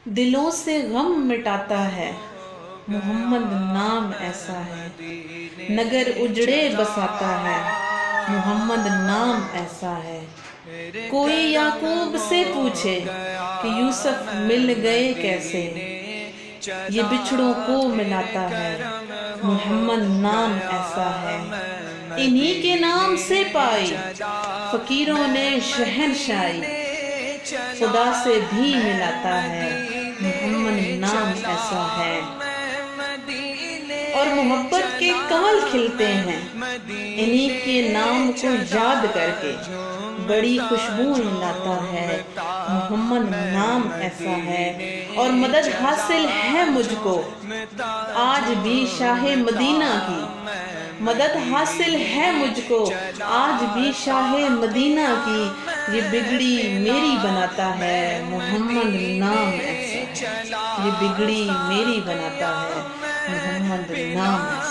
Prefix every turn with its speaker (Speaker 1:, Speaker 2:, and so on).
Speaker 1: دلوں سے غم مٹاتا ہے، محمد نام ایسا ہے۔ نگر اجڑے بساتا ہے، محمد نام ایسا ہے۔ کوئی یعقوب سے پوچھے کہ یوسف مل گئے کیسے، یہ بچھڑوں کو ملاتا ہے، محمد نام ایسا ہے۔ انہی کے نام سے پائی فقیروں نے شہنشائی، خدا سے بھی ملاتا ہے، محمد نام ایسا ہے۔ اور محبت کے کمل کھلتے ہیں انہی کے نام کو یاد کر کے، بڑی خوشبوئیں لاتا ہے، محمد نام ایسا ہے۔ اور مدد حاصل ہے مجھ کو آج بھی شاہ مدینہ کی، مدد حاصل ہے مجھ کو آج بھی شاہ مدینہ کی، یہ بگڑی میری بناتا ہے، محمد نام ایسا ہے۔ یہ بگڑی میری بناتا ہے، محمد نام ایسا ہے۔